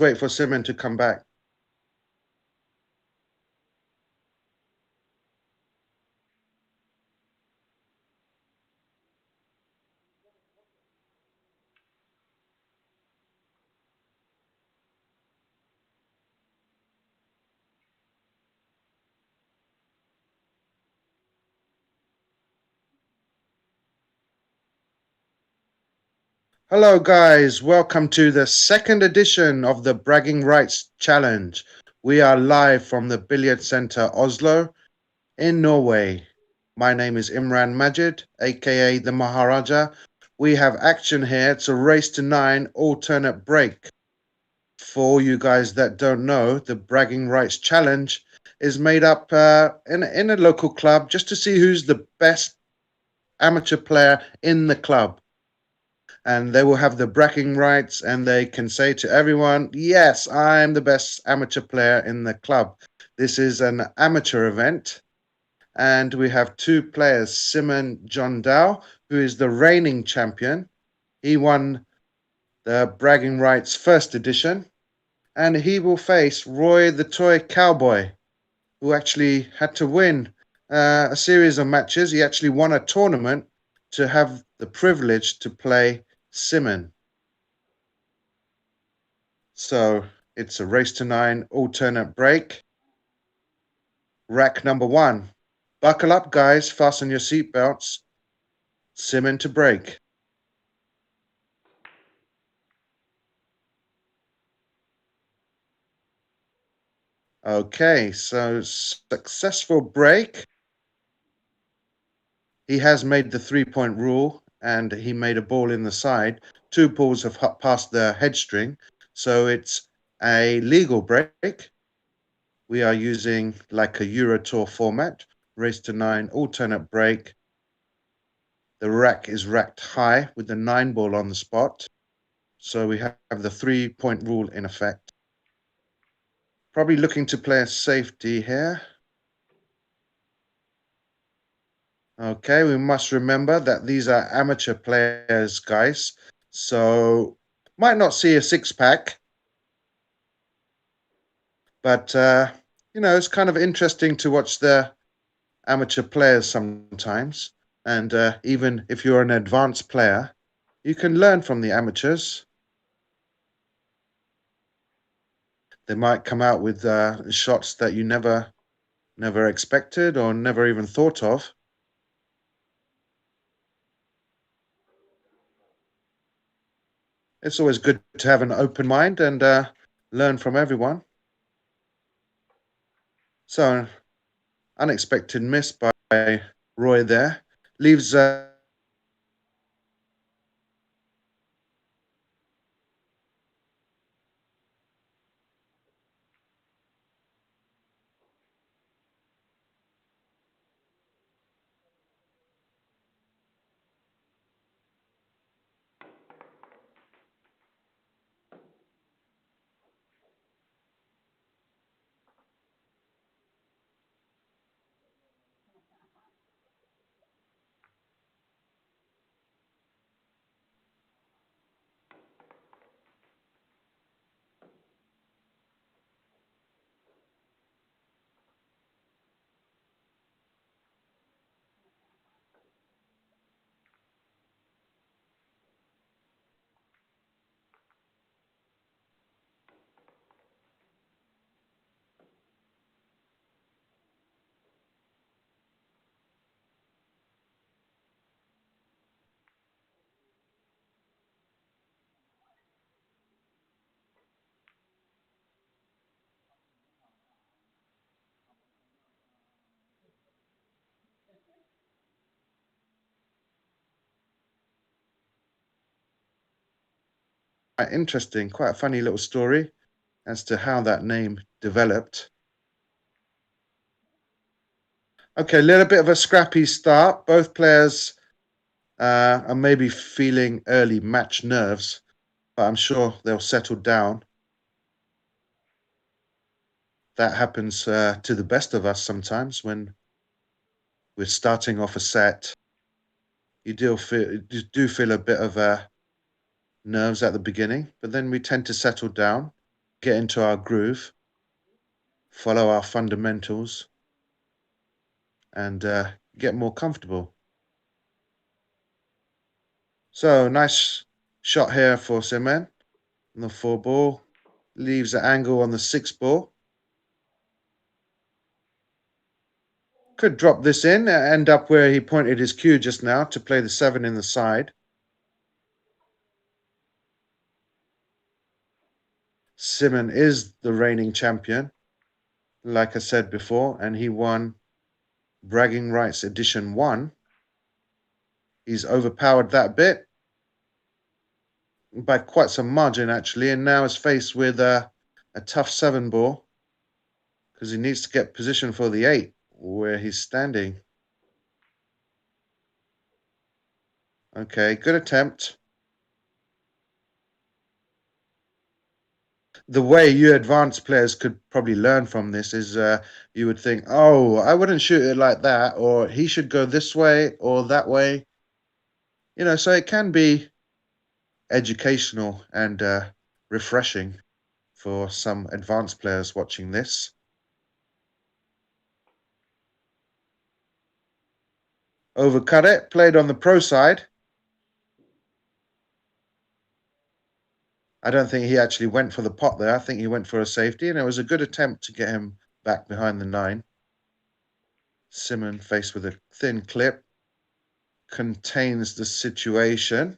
wait for Simon to come back. Hello, guys. Welcome to the second edition of the Bragging Rights Challenge. We are live from the Billiard Center Oslo in Norway. My name is Imran Majid, aka the Maharaja. We have action here. It's a race to 9 alternate break. For all you guys that don't know, the Bragging Rights Challenge is made up in a local club just to see who's the best amateur player in the club. And they will have the bragging rights and they can say to everyone, yes, I'm the best amateur player in the club. This is an amateur event. And we have two players, Simon John Dow, who is the reigning champion. He won the bragging rights first edition. And he will face Roy the Toy Cowboy, who actually had to win a series of matches. He actually won a tournament to have the privilege to play Simon. So it's a race to 9 alternate break. Rack number 1. Buckle up, guys. Fasten your seatbelts. Simon to break. Okay, so successful break. He has made the 3-point rule and he made a ball in the side. 2 balls have passed the head string, so it's a legal break. We are using like a Euro Tour format, race to 9, alternate break. The rack is racked high with the 9 ball on the spot. So we have the 3-point rule in effect. Probably looking to play a safety here. Okay, we must remember that these are amateur players, guys. So might not see a 6-pack. But, it's kind of interesting to watch the amateur players sometimes. And even if you're an advanced player, you can learn from the amateurs. They might come out with shots that you never expected or never even thought of. It's always good to have an open mind and learn from everyone. So, unexpected miss by Roy there. Leaves quite interesting, quite a funny little story as to how that name developed. Okay, a little bit of a scrappy start. Both players are maybe feeling early match nerves, but I'm sure they'll settle down. That happens to the best of us sometimes when we're starting off a set. You do feel a bit of nerves at the beginning, but then we tend to settle down. get into our groove, follow our fundamentals, and get more comfortable. So nice shot here for Semen on the 4 ball. Leaves the angle on the 6 ball. Could drop this in, end up where he pointed his cue just now to play the 7 in the side. Simon is the reigning champion, like I said before, and he won Bragging Rights Edition 1. He's overpowered that bit by quite some margin, actually, and now is faced with a tough 7 ball because he needs to get position for the 8 where he's standing. Okay, good attempt. The way you advanced players could probably learn from this is you would think, oh, I wouldn't shoot it like that, or he should go this way or that way. So it can be educational and refreshing for some advanced players watching this. Overcut it, played on the pro side. I don't think he actually went for the pot there. I think he went for a safety, and it was a good attempt to get him back behind the 9. Simon, faced with a thin clip, contains the situation.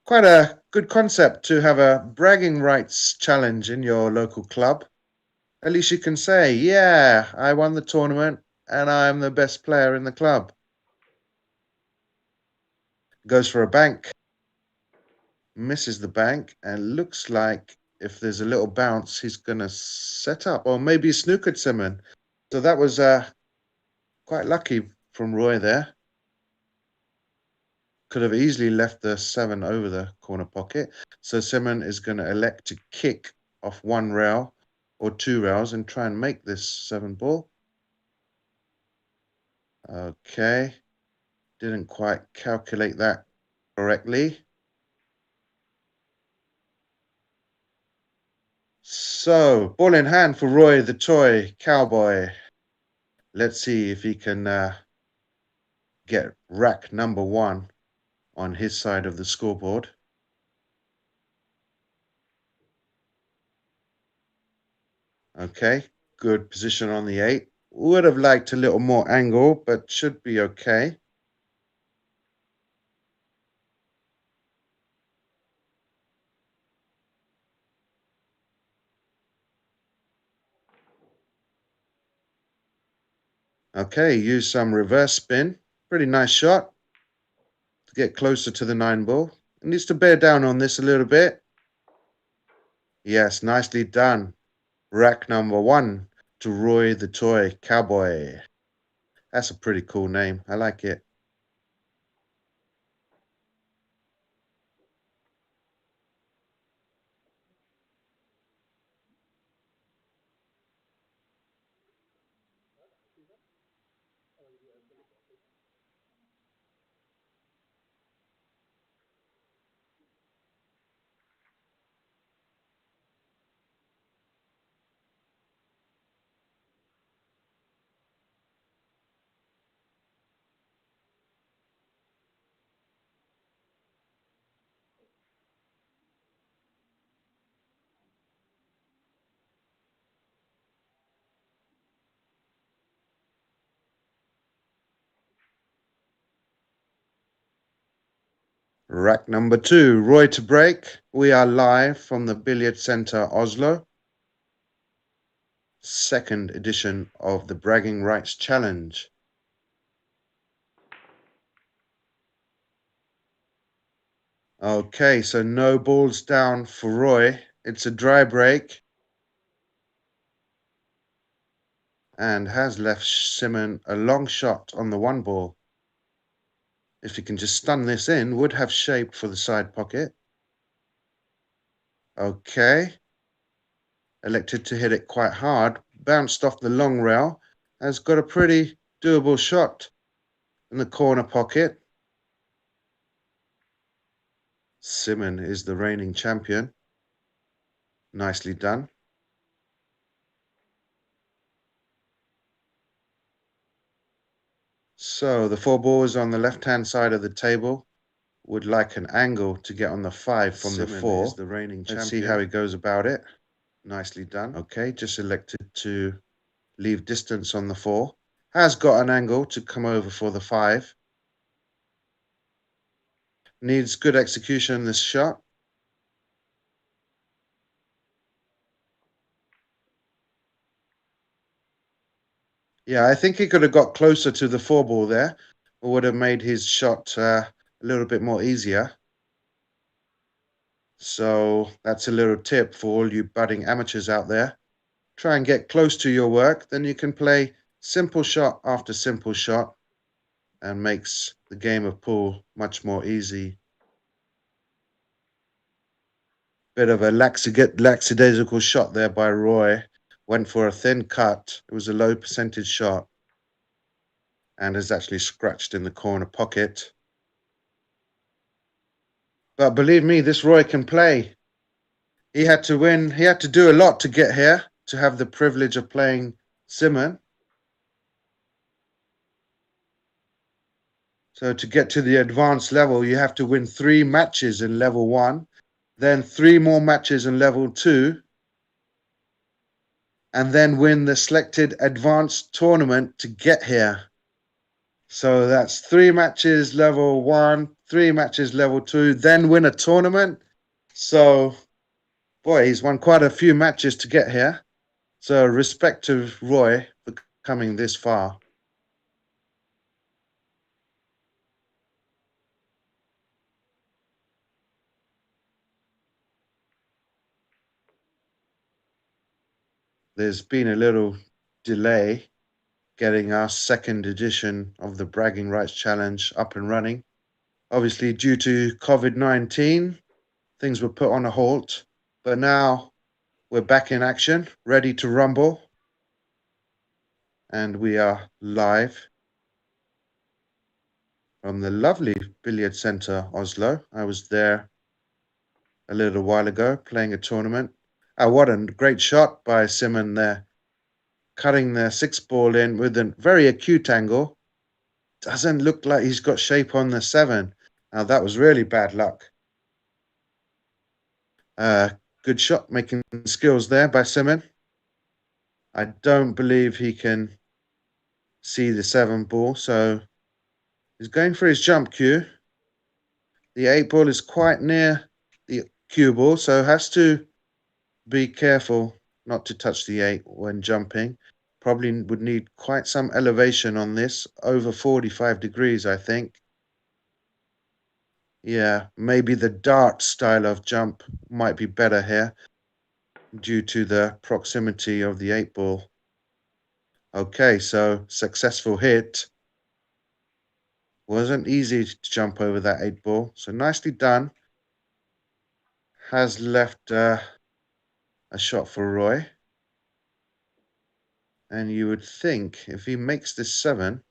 Quite a good concept to have a bragging rights challenge in your local club. At least you can say, yeah, I won the tournament and I'm the best player in the club. Goes for a bank. Misses the bank, and looks like if there's a little bounce, he's going to set up, or maybe snookered Simon. So that was quite lucky from Roy there. Could have easily left the 7 over the corner pocket. So Simon is going to elect to kick off 1 rail or 2 rails and try and make this 7 ball. Okay. Didn't quite calculate that correctly. So, ball in hand for Roy the toy cowboy. Let's see if he can get rack number 1 on his side of the scoreboard. Okay, good position on the 8. Would have liked a little more angle, but should be okay. Okay, use some reverse spin. Pretty nice shot to get closer to the 9 ball. It needs to bear down on this a little bit. Yes, nicely done. Rack number 1 to Roy the toy cowboy. That's a pretty cool name. I like it. Rack number 2, Roy to break. We are live from the Billiard Center, Oslo. 2nd edition of the Bragging Rights Challenge. Okay, so no balls down for Roy. It's a dry break. And has left Simon a long shot on the 1 ball. If he can just stun this in, would have shape for the side pocket. Okay. Elected to hit it quite hard. Bounced off the long rail. Has got a pretty doable shot in the corner pocket. Simon is the reigning champion. Nicely done. So the 4 balls on the left-hand side of the table would like an angle to get on the 5 from the 4. Is the reigning champion. Let's see how he goes about it. Nicely done. Okay, just elected to leave distance on the 4. Has got an angle to come over for the 5. Needs good execution in this shot. Yeah, I think he could have got closer to the 4 ball there. Or would have made his shot a little bit more easier. So that's a little tip for all you budding amateurs out there. Try and get close to your work, then you can play simple shot after simple shot and makes the game of pool much more easy. Bit of a lackadaisical shot there by Roy. Went for a thin cut. It was a low percentage shot and is actually scratched in the corner pocket. But believe me, this Roy can play. He had to win. He had to do a lot to get here, to have the privilege of playing Simon. So to get to the advanced level, you have to win 3 matches in level 1, then 3 more matches in level 2, and then win the selected advanced tournament to get here. So that's 3 matches level 1, 3 matches level 2, then win a tournament. So, boy, he's won quite a few matches to get here. So respect to Roy for coming this far. There's been a little delay getting our 2nd edition of the Bragging Rights Challenge up and running. Obviously, due to COVID-19, things were put on a halt, but now we're back in action, ready to rumble, and we are live from the lovely Billiard Centre, Oslo. I was there a little while ago playing a tournament. What a great shot by Simon there, cutting the 6 ball in with a very acute angle. Doesn't look like he's got shape on the 7. Now that was really bad luck. Good shot making skills there by Simon. I don't believe he can see the 7 ball, so he's going for his jump cue. The 8 ball is quite near the cue ball, so has to be careful not to touch the 8 when jumping. Probably would need quite some elevation on this, over 45 degrees, I think. Yeah, maybe the dart style of jump might be better here due to the proximity of the 8 ball. Okay, so successful hit. Wasn't easy to jump over that 8 ball, so nicely done. Has left a shot for Roy. And you would think if he makes this 7,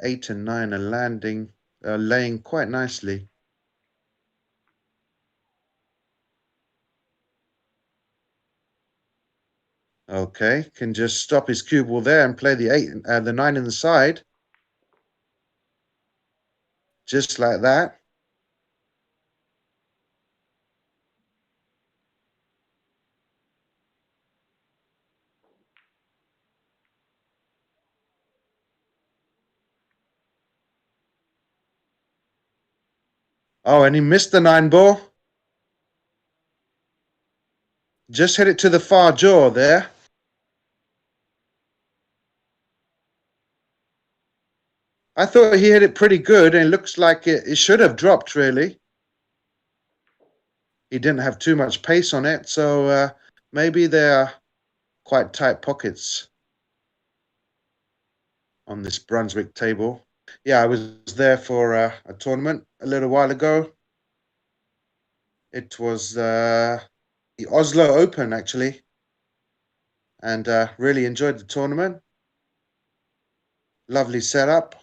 8 and 9 are laying quite nicely. Okay, can just stop his cue ball there and play the 9 in the side. Just like that. Oh, and he missed the 9 ball. Just hit it to the far jaw there. I thought he hit it pretty good, and it looks like it should have dropped, really. He didn't have too much pace on it, so maybe they're quite tight pockets on this Brunswick table. Yeah, I was there for a tournament a little while ago. It was the Oslo Open, actually, and really enjoyed the tournament. Lovely setup.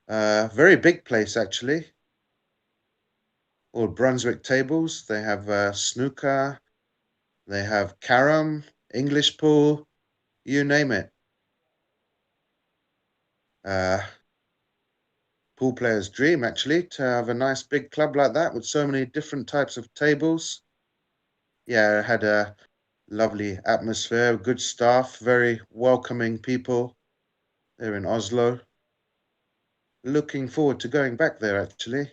Very big place, actually. All Brunswick tables. They have snooker, they have carom, English pool, you name it. Pool player's dream, actually, to have a nice big club like that with so many different types of tables. Yeah, it had a lovely atmosphere, good staff, very welcoming people there in Oslo. Looking forward to going back there, actually.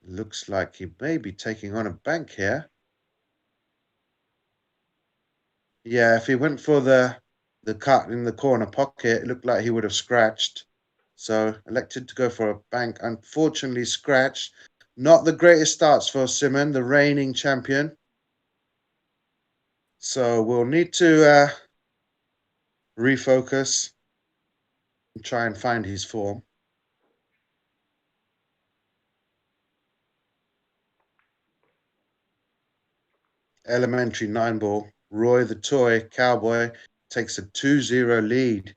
Looks like he may be taking on a bank here. Yeah, if he went for the cut in the corner pocket, it looked like he would have scratched. So elected to go for a bank. Unfortunately, scratched. Not the greatest starts for Simon, the reigning champion. So we'll need to refocus and try and find his form. Elementary 9 ball. Roy the toy cowboy takes a 2-0 lead.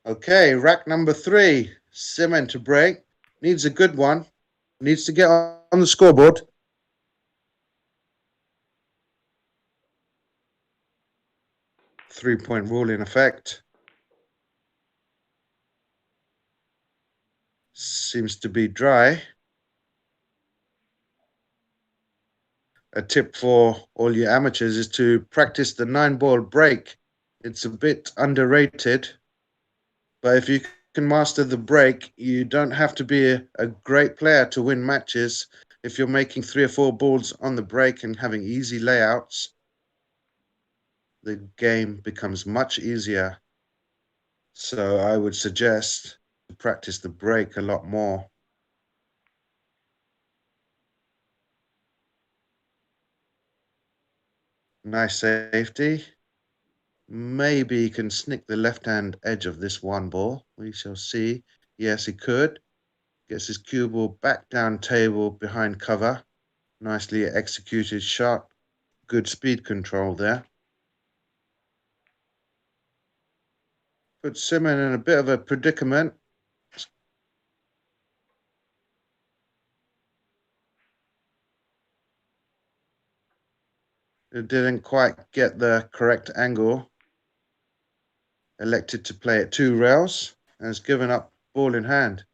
Okay, rack number 3. Simon to break. Needs a good one. Needs to get on the scoreboard. 3-point rule in effect. Seems to be dry. A tip for all you amateurs is to practice the 9-ball break. It's a bit underrated, but if you can master the break, you don't have to be a great player to win matches. If you're making 3 or 4 balls on the break and having easy layouts, the game becomes much easier. So I would suggest to practice the break a lot more. Nice safety. Maybe he can snick the left-hand edge of this 1 ball. We shall see. Yes, he could. Gets his cue ball back down table behind cover. Nicely executed shot. Good speed control there. Puts Simon in a bit of a predicament. It didn't quite get the correct angle. Elected to play at 2 rails and has given up ball in hand.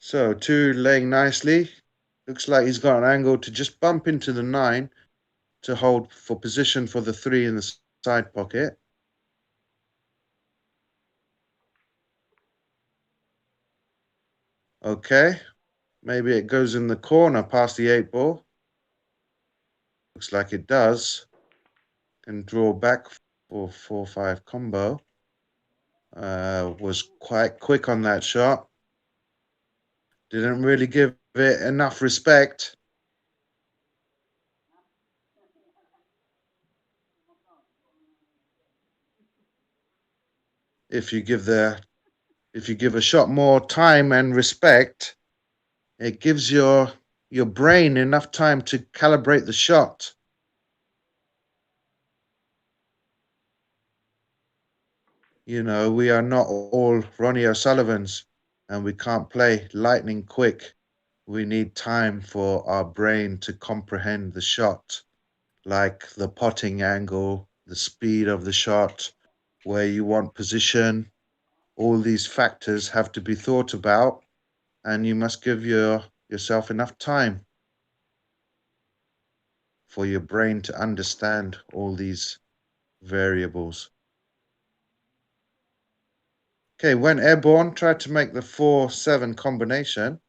So 2 laying nicely. Looks like he's got an angle to just bump into the 9 to hold for position for the 3 in the side pocket. Okay, maybe it goes in the corner past the 8-ball. Looks like it does. Can draw back for 4-5 combo. Was quite quick on that shot. Didn't really give it enough respect. If you give a shot more time and respect, it gives your brain enough time to calibrate the shot. You know, we are not all Ronnie O'Sullivans, and we can't play lightning quick. We need time for our brain to comprehend the shot, like the potting angle, the speed of the shot, where you want position, all these factors have to be thought about, and you must give yourself enough time for your brain to understand all these variables. Okay, when airborne, try to make the 4-7 combination.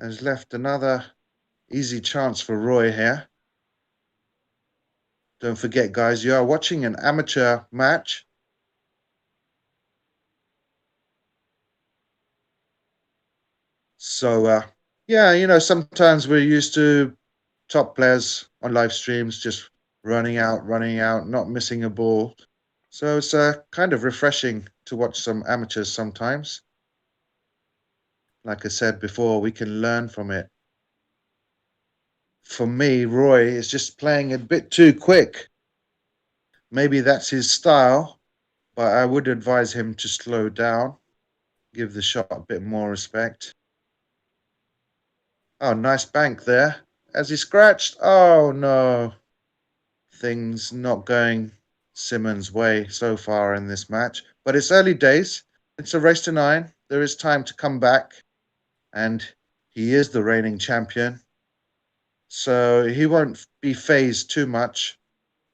Has left another easy chance for Roy here. Don't forget, guys, you are watching an amateur match. So, yeah, sometimes we're used to top players on live streams just running out, not missing a ball. So it's kind of refreshing to watch some amateurs sometimes. Like I said before, we can learn from it. For me, Roy is just playing a bit too quick. Maybe that's his style, but I would advise him to slow down, give the shot a bit more respect. Oh, nice bank there. Has he scratched? Oh, no. Things not going Simmons' way so far in this match. But it's early days. It's a race to 9. There is time to come back. And he is the reigning champion. So he won't be phased too much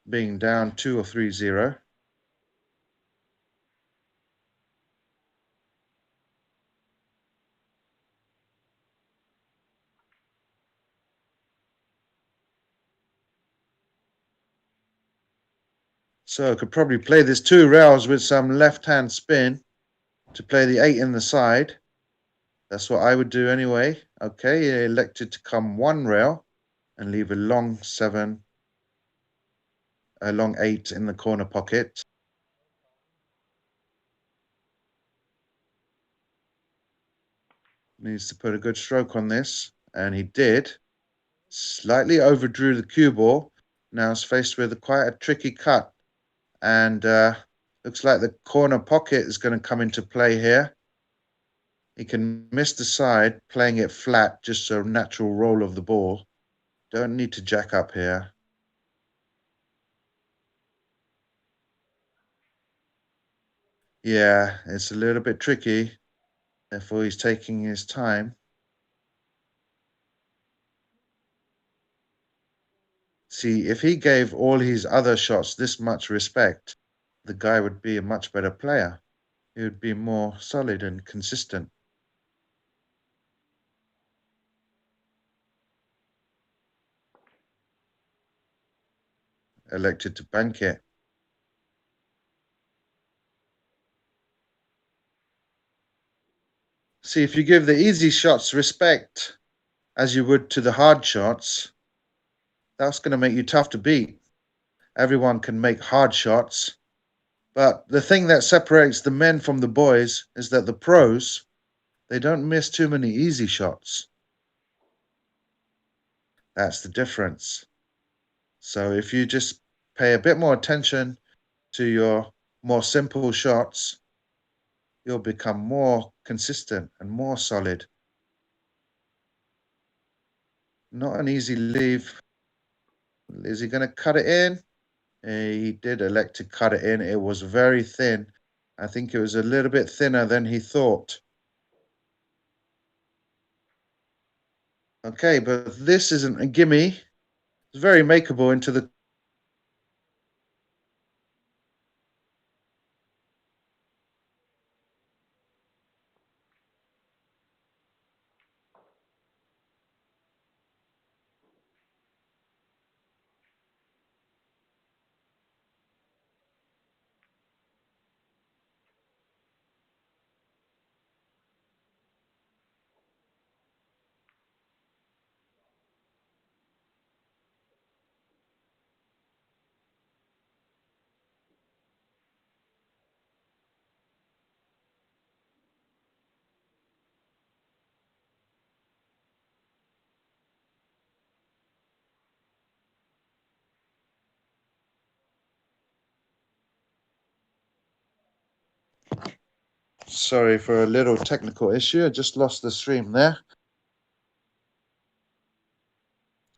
being down 2 or 3-0. So I could probably play this 2 rails with some left-hand spin to play the 8 in the side. That's what I would do anyway. Okay, he elected to come 1 rail and leave a long 7, a long 8 in the corner pocket. Needs to put a good stroke on this, and he did. Slightly overdrew the cue ball. Now is faced with quite a tricky cut, and looks like the corner pocket is going to come into play here. He can miss the side, playing it flat, just a natural roll of the ball. Don't need to jack up here. Yeah, it's a little bit tricky. Therefore, he's taking his time. See, if he gave all his other shots this much respect, the guy would be a much better player. He would be more solid and consistent. Elected to bank it. See, if you give the easy shots respect as you would to the hard shots, that's going to make you tough to beat. Everyone can make hard shots, but the thing that separates the men from the boys is that the pros, they don't miss too many easy shots. That's the difference. So if you just pay a bit more attention to your more simple shots, you'll become more consistent and more solid. Not an easy leave. Is he going to cut it in? He did elect to cut it in. It was very thin. I think it was a little bit thinner than he thought. Okay, but this isn't a gimme. It's very makeable into the. Sorry for a little technical issue. I just lost the stream there.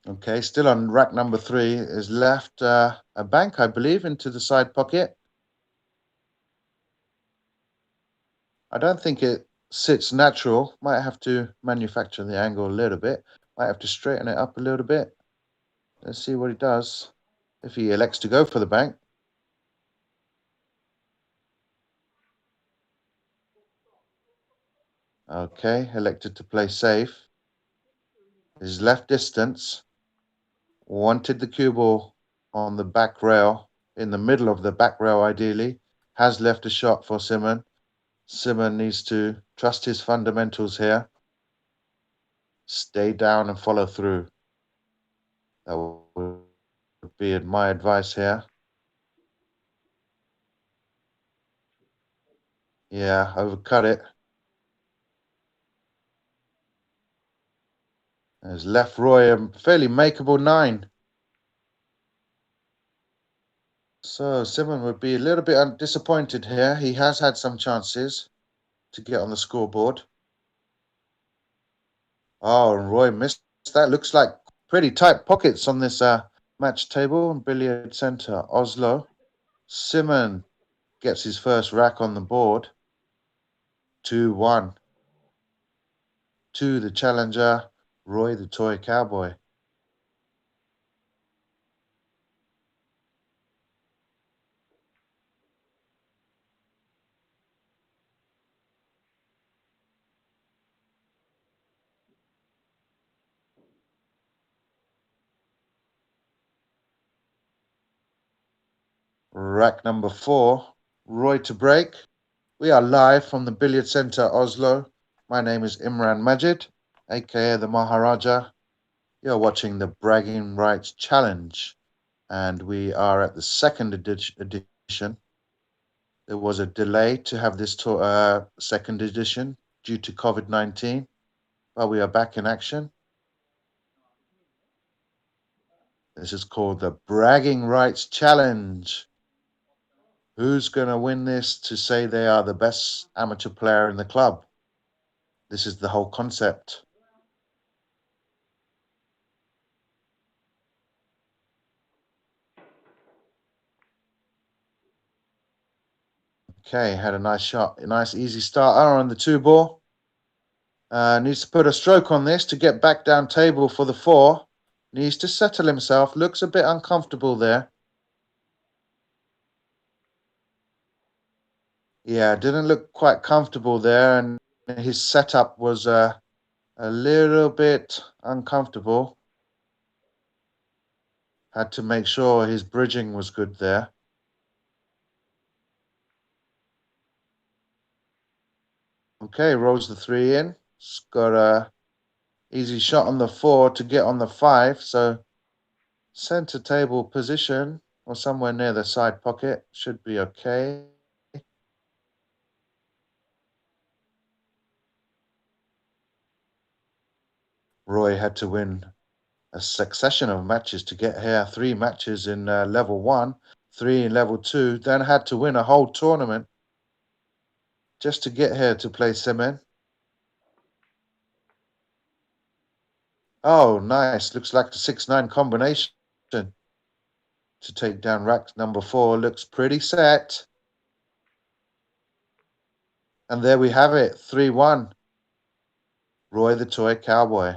Okay, still on rack number 3 is left a bank, I believe, into the side pocket. I don't think it sits natural. Might have to manufacture the angle a little bit. Might have to straighten it up a little bit. Let's see what he does. If he elects to go for the bank. Okay, elected to play safe. His left distance. Wanted the cue ball on the back rail, in the middle of the back rail ideally. Has left a shot for Simon. Simon needs to trust his fundamentals here. Stay down and follow through. That would be my advice here. Yeah, overcut it. Has left Roy a fairly makeable 9. So Simon would be a little bit disappointed here. He has had some chances to get on the scoreboard. Oh, and Roy missed that. Looks like pretty tight pockets on this match table in Billiard Centre, Oslo. Simon gets his first rack on the board. 2-1. To the challenger, Roy the Toy Cowboy. Rack number 4, Roy to break. We are live from the Billiard Centre, Oslo. My name is Imran Majid, aka the Maharaja. You're watching the Bragging Rights Challenge, and we are at the second edition. There was a delay to have this second edition due to COVID-19, but we are back in action. This is called the Bragging Rights Challenge. Who's going to win this to say they are the best amateur player in the club? This is the whole concept. Okay, had a nice shot, a nice easy starter on the 2-ball. Needs to put a stroke on this to get back down table for the 4. Needs to settle himself. Looks a bit uncomfortable there. Yeah, didn't look quite comfortable there, and his setup was a little bit uncomfortable. Had to make sure his bridging was good there. Okay, rolls the 3 in. It's got a easy shot on the 4 to get on the 5, so center table position or somewhere near the side pocket should be okay. Roy had to win a succession of matches to get here. 3 matches in level 1, 3 in level 2, then had to win a whole tournament just to get here to play Simon. Oh, nice. Looks like the 6-9 combination to take down rack number 4. Looks pretty set. And there we have it, 3-1. Roy the Toy Cowboy.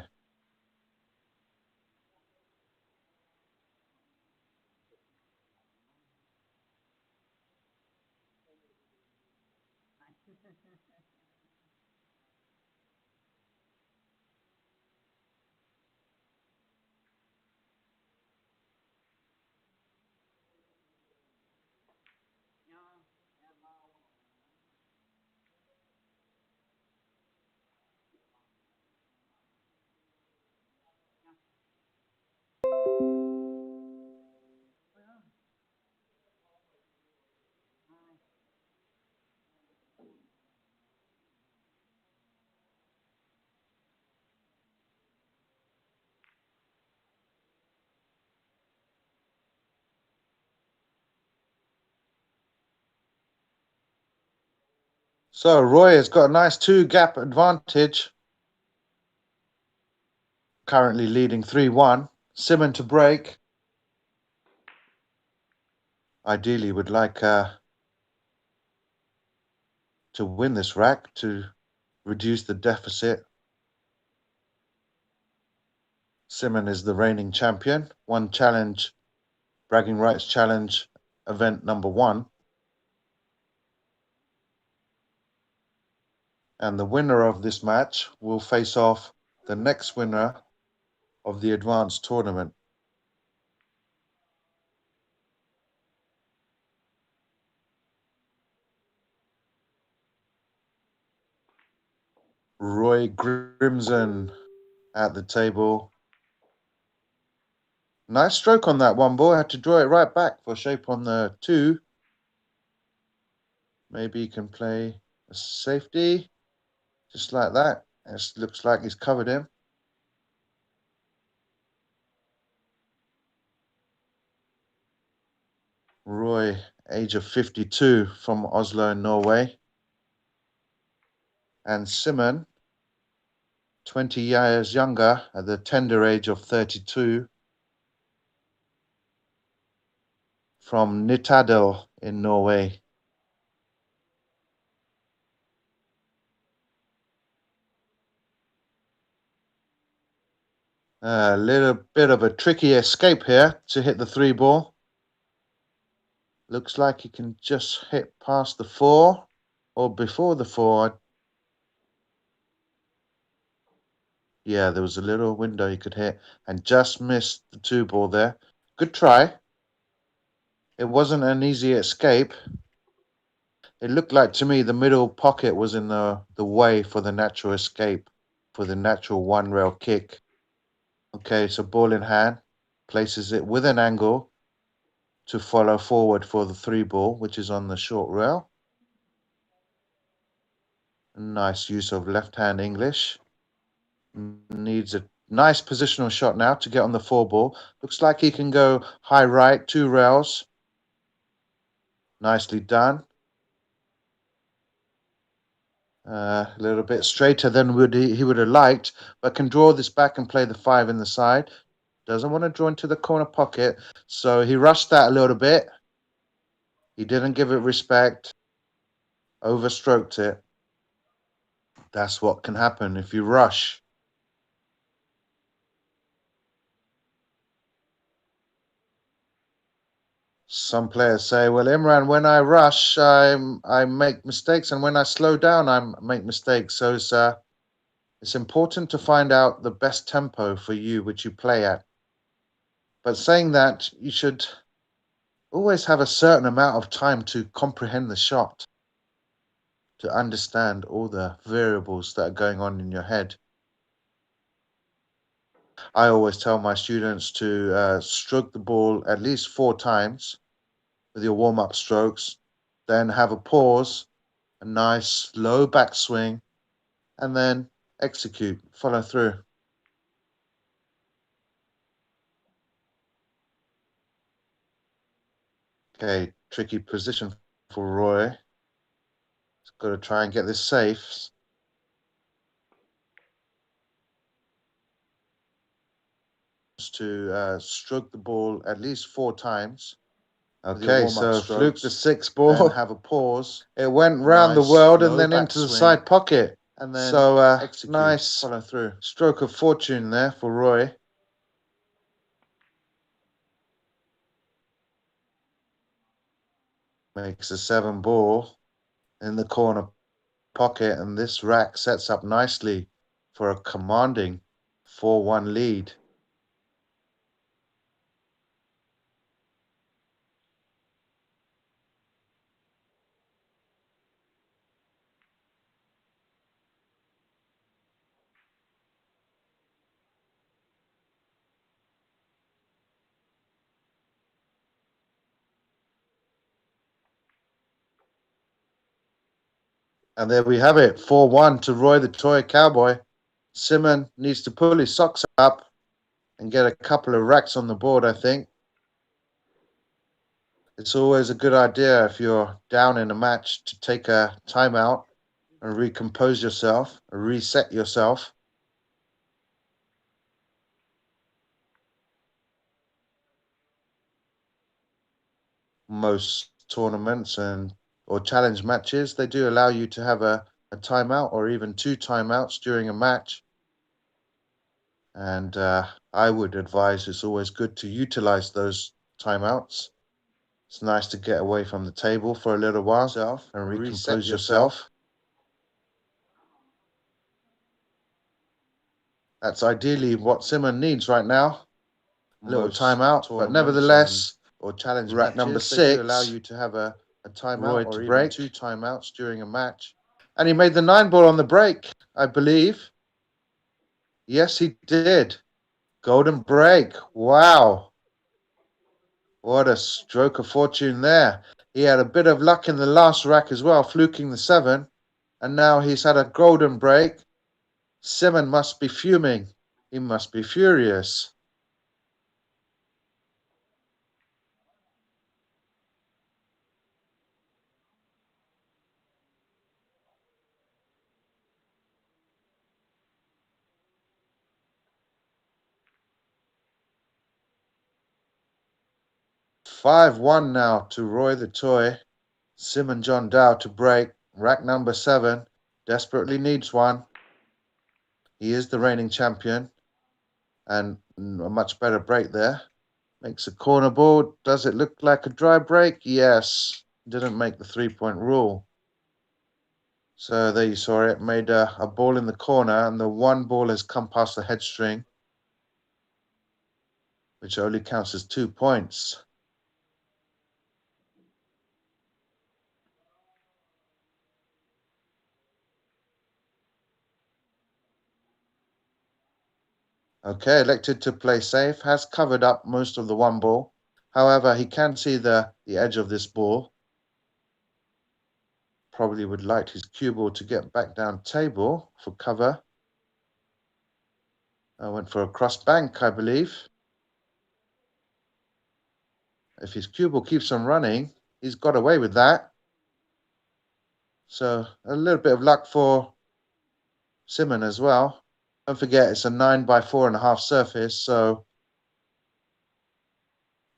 So Roy has got a nice 2-gap advantage. Currently leading 3-1. Simon to break. Ideally would like to win this rack, to reduce the deficit. Simon is the reigning champion, won challenge, bragging rights challenge event number 1. And the winner of this match will face off the next winner of the advanced tournament. Roy Grimson at the table. Nice stroke on that one ball. Had to draw it right back for shape on the 2. Maybe he can play a safety, just like that. It looks like he's covered him. Roy, age of 52, from Oslo, Norway. And Simon, 20 years younger, at the tender age of 32, from Nittedal in Norway. A little bit of a tricky escape here to hit the 3 ball. Looks like he can just hit past the 4 or before the 4. Yeah, there was a little window he could hit and just missed the 2 ball there. Good try. It wasn't an easy escape. It looked like to me the middle pocket was in the way for the natural escape, for the natural 1 rail kick. Okay, so ball in hand, places it with an angle to follow forward for the 3 ball, which is on the short rail. Nice use of left-hand English. Needs a nice positional shot now to get on the 4 ball. Looks like he can go high right, 2 rails. Nicely done. A little bit straighter than he would have liked, but can draw this back and play the 5 in the side. Doesn't want to draw into the corner pocket, so he rushed that a little bit. He didn't give it respect, overstroked it. That's what can happen if you rush. Some players say, well, Imran, when I rush, I make mistakes, and when I slow down, I make mistakes. So it's important to find out the best tempo for you, which you play at. But saying that, you should always have a certain amount of time to comprehend the shot, to understand all the variables that are going on in your head. I always tell my students to stroke the ball at least 4 times with your warm-up strokes, then have a pause, a nice low backswing, and then execute, follow through. Okay, tricky position for Roy. He's got to try and get this safe. To stroke the ball at least 4 times. Okay, so fluke the 6 ball. Then have a pause. It went round the world and then into the side pocket. And then so execute, nice follow through. Stroke of fortune there for Roy. Makes a 7 ball in the corner pocket, and this rack sets up nicely for a commanding 4-1 lead. And there we have it, 4-1 to Roy the Toy Cowboy. Simon needs to pull his socks up and get a couple of racks on the board, I think. It's always a good idea if you're down in a match to take a timeout and recompose yourself, reset yourself. Most tournaments and or challenge matches, they do allow you to have a timeout or even 2 timeouts during a match. And I would advise it's always good to utilize those timeouts. It's nice to get away from the table for a little while and recompose yourself. That's ideally what Simon needs right now. A little timeout, but nevertheless, or challenge rack number 6 allow you to have a timeout or even 2 timeouts during a match. And he made the 9 ball on the break, I believe. Yes, he did. Golden break. Wow. What a stroke of fortune there. He had a bit of luck in the last rack as well, fluking the 7. And now he's had a golden break. Simon must be fuming. He must be furious. "5-1 now to Roy the Toy. Simon John Dow to break. Rack number 7. Desperately needs one. He is the reigning champion. And a much better break there. Makes a corner ball. Does it look like a dry break? Yes. Didn't make the 3-point rule. So there you saw it. Made a ball in the corner, and the 1 ball has come past the head string, which only counts as 2 points. Okay, elected to play safe, has covered up most of the 1 ball. However, he can see the edge of this ball. Probably would like his cue ball to get back down table for cover. I went for a cross bank, I believe. If his cue ball keeps on running, he's got away with that. So a little bit of luck for Simon as well. Don't forget, it's a 9x4.5 surface, so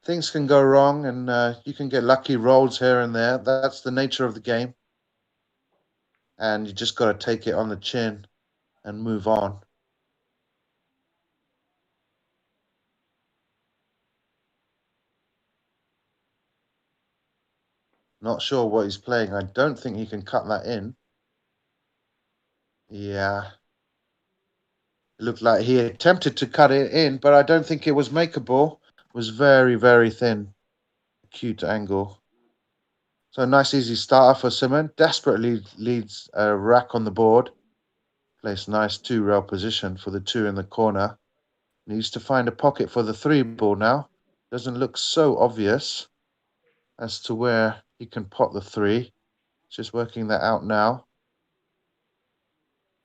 things can go wrong, and you can get lucky rolls here and there. That's the nature of the game. And you just got to take it on the chin and move on. Not sure what he's playing. I don't think he can cut that in. Yeah. It looked like he attempted to cut it in, but I don't think it was makeable. It was very, very thin. Cute angle. So nice easy starter for Simon. Desperately leads a rack on the board. Place nice 2-rail position for the 2 in the corner. Needs to find a pocket for the 3 ball now. Doesn't look so obvious as to where he can pot the 3. Just working that out now.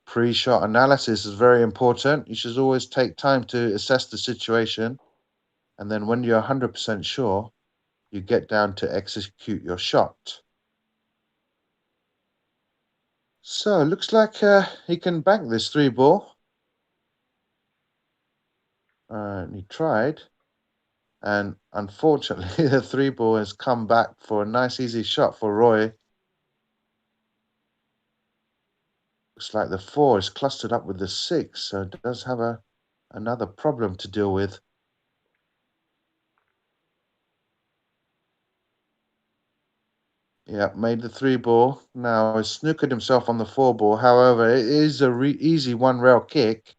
Pre-shot analysis is very important. You should always take time to assess the situation. And then when you're 100% sure, you get down to execute your shot. So, looks like he can bank this 3 ball. And he tried. And unfortunately, the 3 ball has come back for a nice easy shot for Roy. Looks like the 4 is clustered up with the 6, so it does have another problem to deal with. Yeah, made the 3 ball. Now has snookered himself on the 4 ball. However, it is a easy 1-rail kick.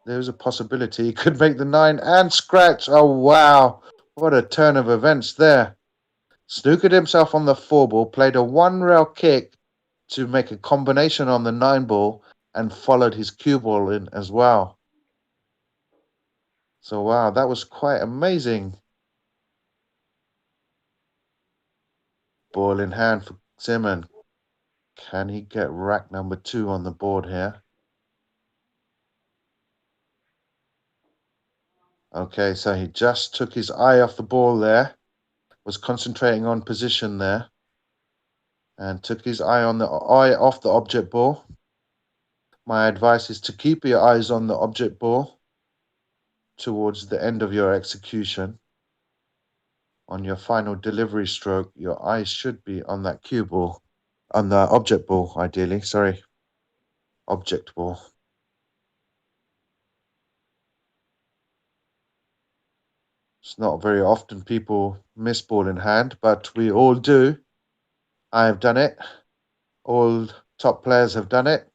There's a possibility he could make the 9 and scratch. Oh, wow. What a turn of events there. Snookered himself on the 4 ball, played a 1-rail kick to make a combination on the 9 ball, and followed his cue ball in as well. So, wow, that was quite amazing. Ball in hand for Simon. Can he get rack number 2 on the board here? Okay, so he just took his eye off the ball there, was concentrating on position there, and took his eye off the object ball. My advice is to keep your eyes on the object ball towards the end of your execution. on your final delivery stroke, your eyes should be on that cue ball, on the object ball, ideally. Sorry, object ball. It's not very often people miss ball in hand, but we all do. I have done it. All top players have done it.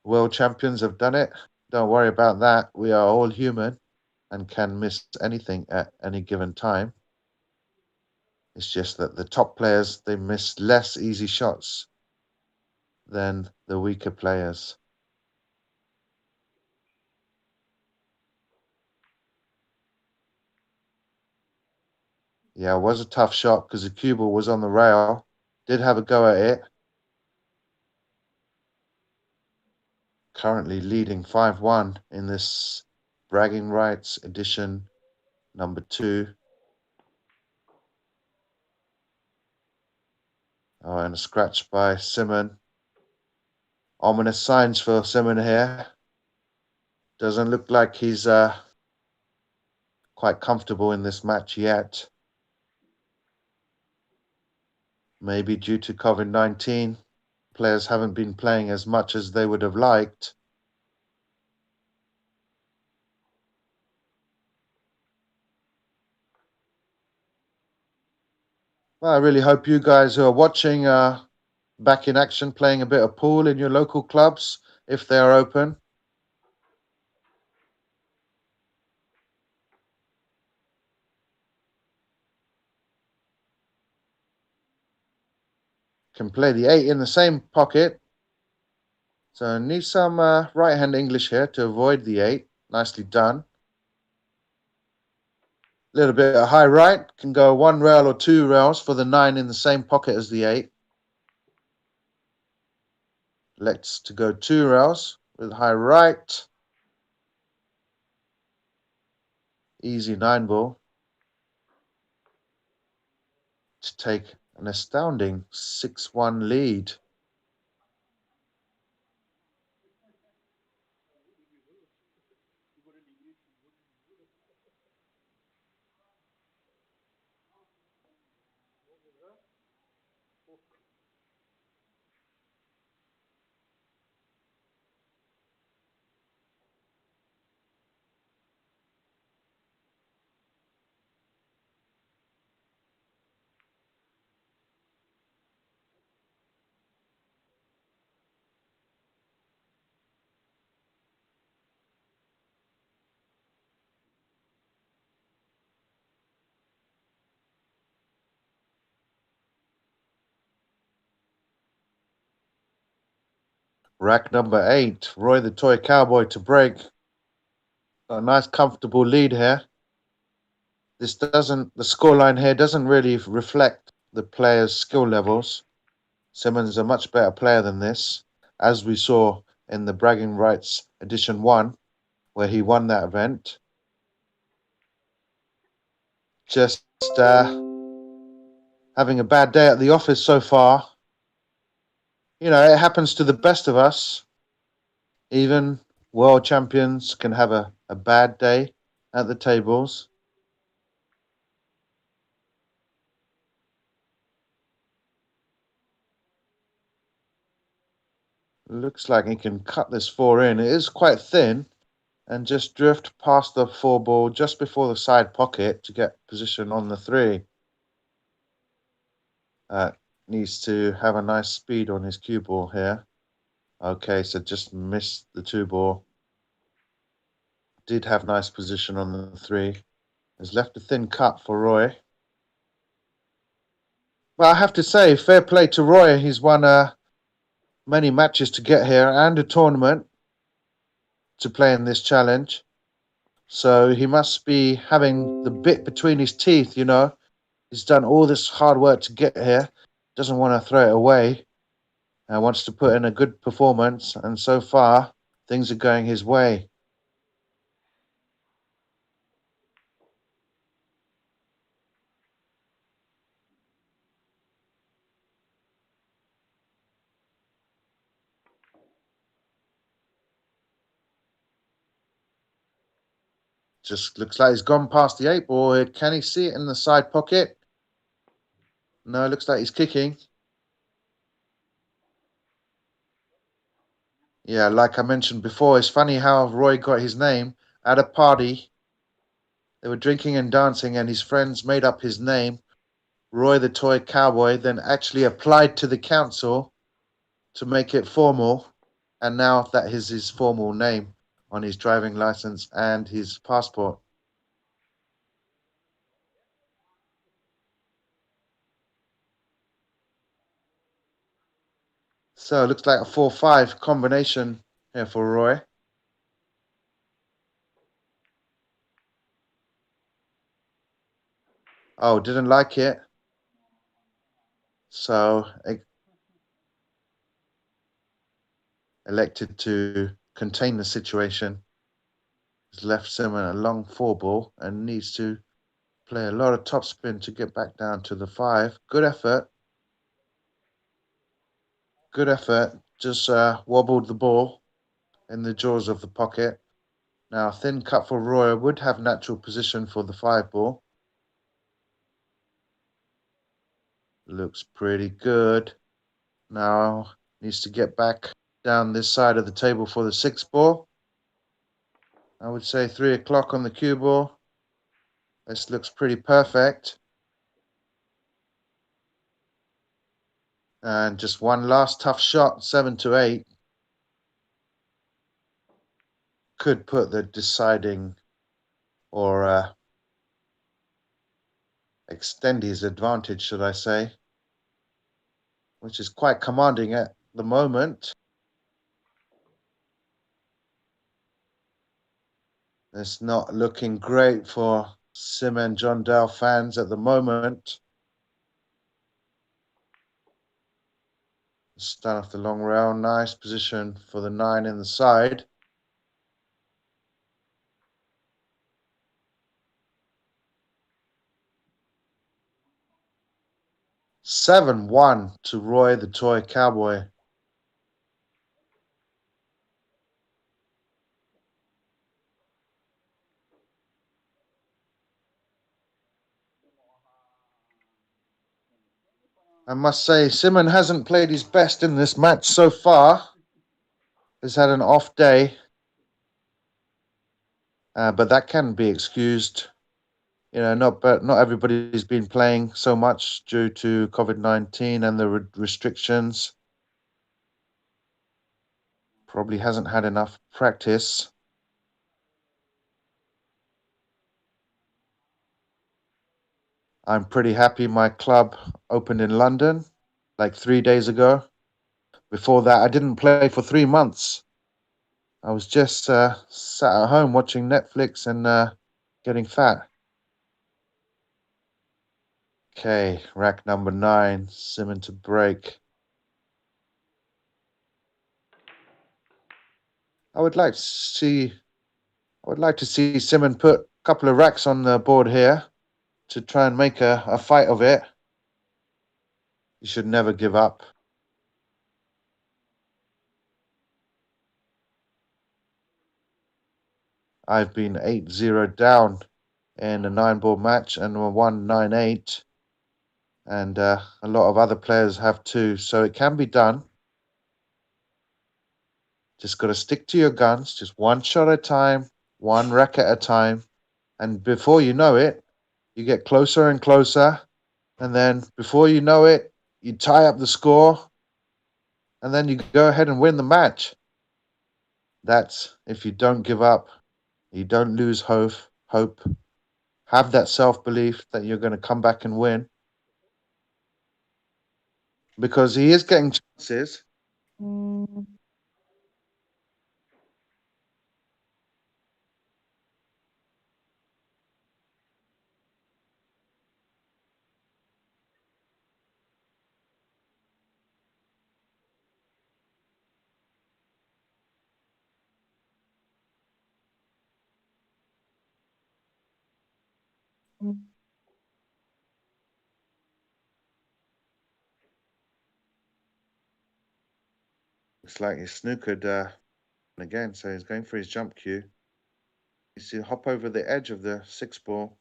World champions have done it. Don't worry about that. We are all human and can miss anything at any given time. It's just that the top players, they miss less easy shots than the weaker players. Yeah, it was a tough shot because the cue ball was on the rail. Did have a go at it. Currently leading 5-1 in this Bragging Rights edition number 2. Oh, and a scratch by Simon. Ominous signs for Simon here. Doesn't look like he's quite comfortable in this match yet. Maybe due to COVID-19, players haven't been playing as much as they would have liked. Well, I really hope you guys who are watching are back in action, playing a bit of pool in your local clubs, if they are open. Can play the 8 in the same pocket. So need some right-hand English here to avoid the 8. Nicely done. A little bit of high right. Can go 1 rail or 2 rails for the 9 in the same pocket as the 8. Elects to go 2 rails with high right. Easy 9 ball. To take an astounding 6-1 lead. Rack number 8, Roy the Toy Cowboy to break. A nice comfortable lead here. The scoreline here doesn't really reflect the players' skill levels. Simmons is a much better player than this, as we saw in the Bragging Rights Edition 1, where he won that event. Just having a bad day at the office so far. You know, it happens to the best of us. Even world champions can have a bad day at the tables. Looks like he can cut this 4 in. It is quite thin and just drift past the 4 ball just before the side pocket to get position on the 3. Needs to have a nice speed on his cue ball here. Okay, so just missed the 2 ball. Did have nice position on the 3. Has left a thin cut for Roy. Well, I have to say, fair play to Roy. He's won many matches to get here and a tournament to play in this challenge. So he must be having the bit between his teeth, you know. He's done all this hard work to get here. Doesn't want to throw it away. Wants to put in a good performance. And so far, things are going his way. Just looks like he's gone past the 8 ball. Can he see it in the side pocket? No, it looks like he's kicking. Yeah, like I mentioned before, it's funny how Roy got his name at a party. They were drinking and dancing, and his friends made up his name, Roy the Toy Cowboy, then actually applied to the council to make it formal. And now that is his formal name on his driving license and his passport. So it looks like a 4-5 combination here for Roy. Oh, didn't like it. So elected to contain the situation. He's left Simon a long 4 ball and needs to play a lot of topspin to get back down to the 5. Good effort. Good effort. Just wobbled the ball in the jaws of the pocket. Now, thin cut for Roy would have natural position for the 5 ball. Looks pretty good. Now needs to get back down this side of the table for the 6 ball. I would say 3 o'clock on the cue ball. This looks pretty perfect. And just one last tough shot, 7-8. Could put the deciding or extend his advantage, should I say, which is quite commanding at the moment. It's not looking great for Sim and John Dale fans at the moment. Start off the long rail. Nice position for the 9 in the side. (7-1) to Roy the Toy Cowboy. I must say, Simon hasn't played his best in this match so far. He's had an off day, but that can be excused. You know, not everybody's been playing so much due to COVID-19 and the restrictions. Probably hasn't had enough practice. I'm pretty happy my club opened in London like 3 days ago. Before that, I didn't play for 3 months. I was just sat at home watching Netflix and getting fat. Okay, rack number 9, Simon to break. I would like to see Simon put a couple of racks on the board here to try and make a fight of it. You should never give up. I've been 8-0 down in a 9-ball match and won 9-8. And a lot of other players have too. So it can be done. Just got to stick to your guns, just one shot at a time, one rack at a time. And before you know it, you get closer and closer. And then before you know it, you tie up the score. And then you go ahead and win the match. That's if you don't give up, you don't lose hope, have that self-belief that you're going to come back and win. Because he is getting chances. Looks like he's snookered again, so he's going for his jump cue. He's to hop over the edge of the 6 ball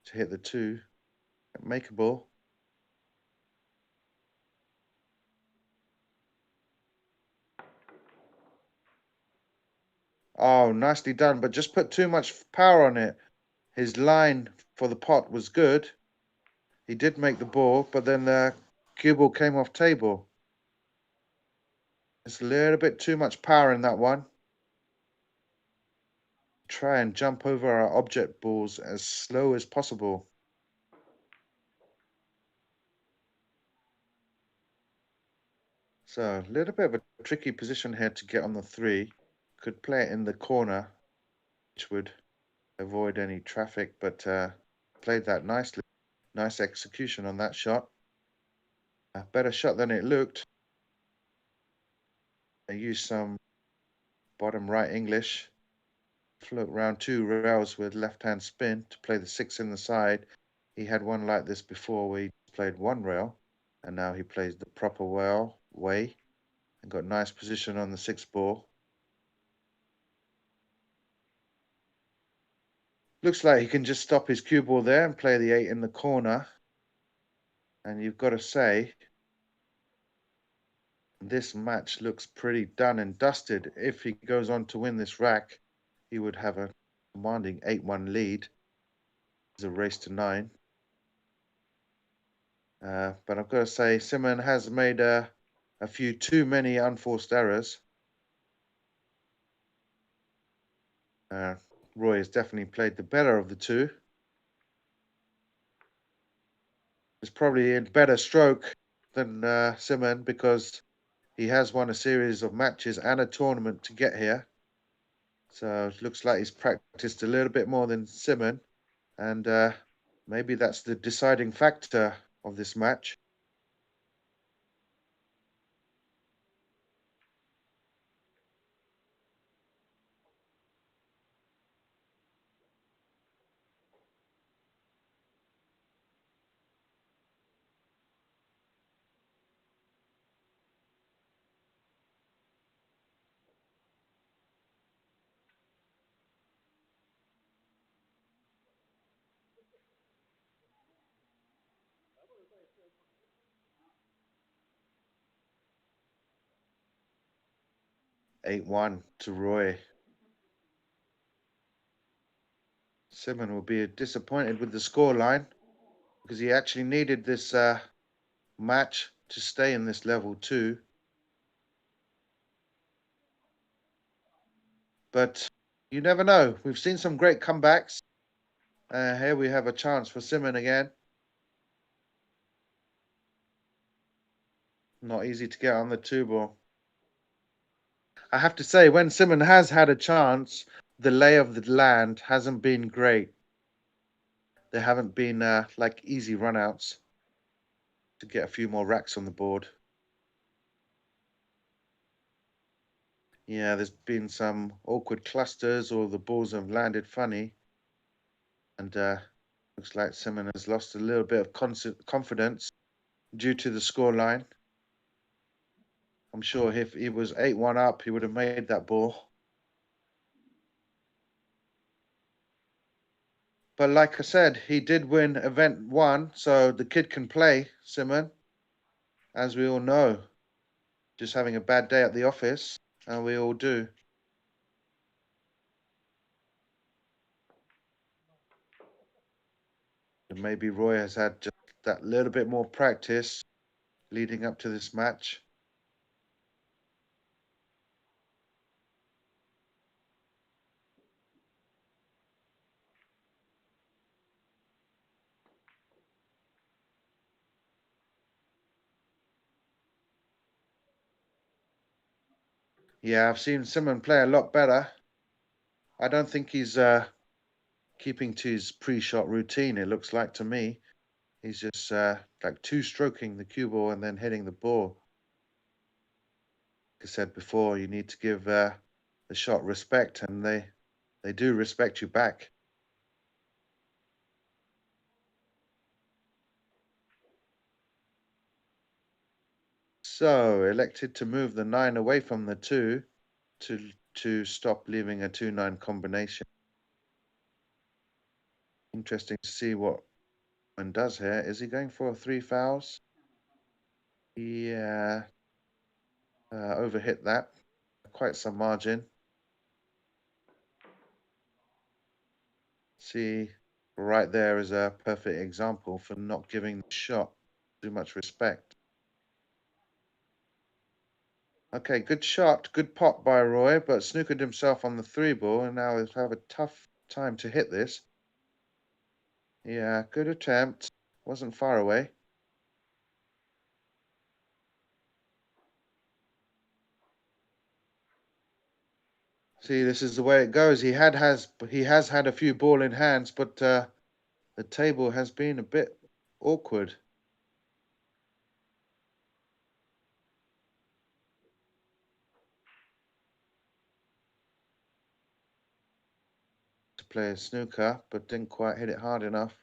to hit the 2, make a ball. Oh, nicely done, but just put too much power on it. His line for the pot was good. He did make the ball, but then the cue ball came off table. It's a little bit too much power in that one. Try and jump over our object balls as slow as possible. So a little bit of a tricky position here to get on the 3. Could play it in the corner, which would avoid any traffic, but played that nicely. Nice execution on that shot. A better shot than it looked. I used some bottom right English. Float round 2 rails with left-hand spin to play the 6 in the side. He had one like this before where he played 1 rail, and now he plays the proper way and got nice position on the 6 ball. Looks like he can just stop his cue ball there and play the 8 in the corner. And you've got to say, this match looks pretty done and dusted. If he goes on to win this rack, he would have a commanding 8-1 lead. It's a race to 9. But I've got to say, Simon has made a few too many unforced errors. Roy has definitely played the better of the two. It's probably a better stroke than Simon because he has won a series of matches and a tournament to get here. So it looks like he's practiced a little bit more than Simon. And maybe that's the deciding factor of this match. Eight-one to Roy. Simon will be disappointed with the scoreline because he actually needed this match to stay in this level 2. But you never know. We've seen some great comebacks. Here we have a chance for Simon again. Not easy to get on the 2 ball. I have to say, when Simon has had a chance, the lay of the land hasn't been great. There haven't been like easy runouts to get a few more racks on the board. Yeah, there's been some awkward clusters or the balls have landed funny. And looks like Simon has lost a little bit of confidence due to the scoreline. I'm sure if he was 8-1 up, he would have made that ball. But like I said, he did win event 1, so the kid can play, Simon, as we all know. Just having a bad day at the office, and we all do. And maybe Roy has had just that little bit more practice leading up to this match. Yeah, I've seen Simon play a lot better. I don't think he's keeping to his pre-shot routine, it looks like to me. He's just like two-stroking the cue ball and then hitting the ball. Like I said before, you need to give the shot respect, and they do respect you back. So elected to move the 9 away from the 2 to stop leaving a 2-9 combination. Interesting to see what one does here. Is he going for 3 fouls? Yeah, overhit that. Quite some margin. See, right there is a perfect example for not giving the shot too much respect. Okay, good shot, good pot by Roy, but snookered himself on the 3 ball, and now he'll have a tough time to hit this. Yeah, good attempt. Wasn't far away. See, this is the way it goes. He has had a few ball in hands, but the table has been a bit awkward. To play a snooker, but didn't quite hit it hard enough.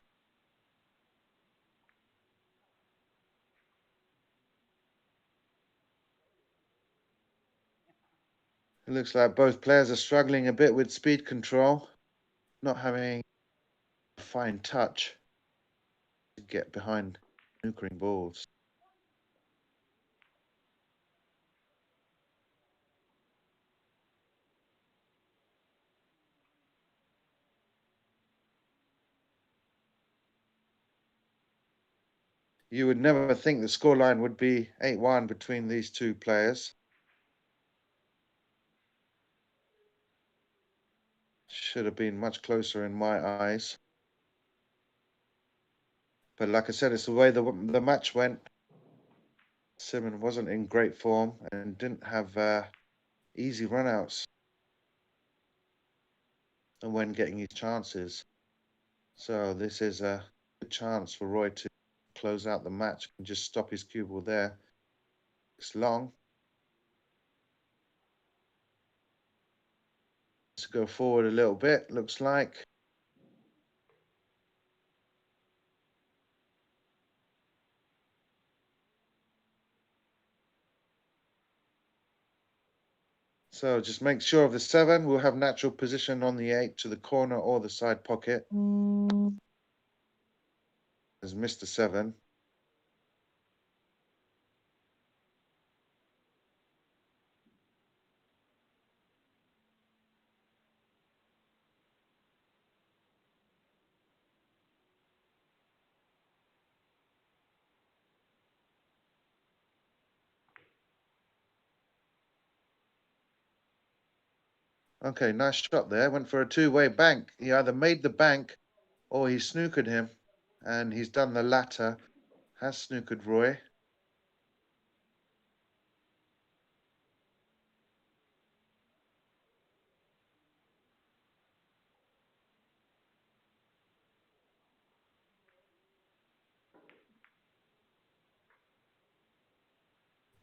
It looks like both players are struggling a bit with speed control, not having a fine touch to get behind snookering balls. You would never think the scoreline would be 8-1 between these two players. Should have been much closer in my eyes. But like I said, it's the way the match went. Simon wasn't in great form and didn't have easy runouts and when getting his chances. So this is a good chance for Roy to close out the match and just stop his cue ball there. It's long. Let's go forward a little bit, looks like. So just make sure of the 7. We'll have natural position on the 8 to the corner or the side pocket. Has missed the 7. Okay, nice shot there. Went for a two-way bank. He either made the bank or he snookered him. And he's done the latter. Has snookered Roy.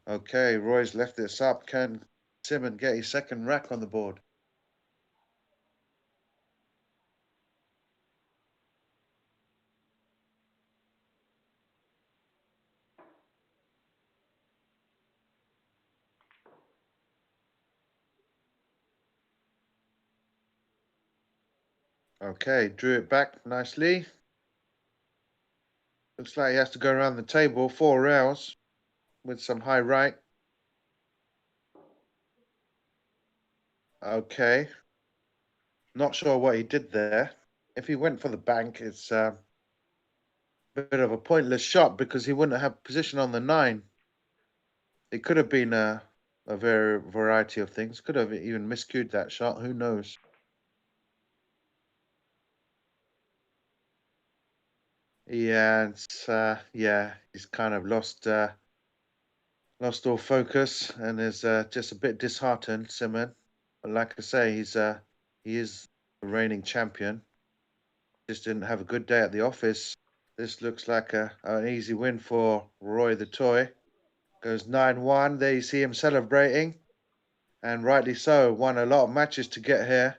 Okay, Roy's left this up. Can Simon get his second rack on the board? Okay, drew it back nicely. Looks like he has to go around the table 4 rails with some high right. Okay. Not sure what he did there. If he went for the bank, it's a bit of a pointless shot because he wouldn't have position on the 9. It could have been a variety of things. Could have even miscued that shot. Who knows? Yeah, he's kind of lost all focus and is just a bit disheartened, Simon. But like I say, he is the reigning champion. Just didn't have a good day at the office. This looks like an easy win for Roy the Toy. Goes 9-1. There you see him celebrating. And rightly so. Won a lot of matches to get here.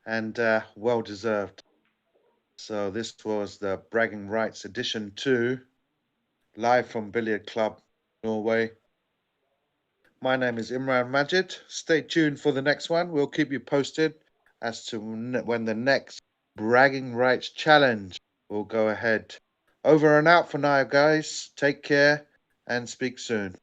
And well deserved. So this was the Bragging Rights Edition 2. Live from Billiard Club, Norway. My name is Imran Majid. Stay tuned for the next one. We'll keep you posted as to when the next Bragging Rights Challenge will go ahead. Over and out for now, guys. Take care and speak soon.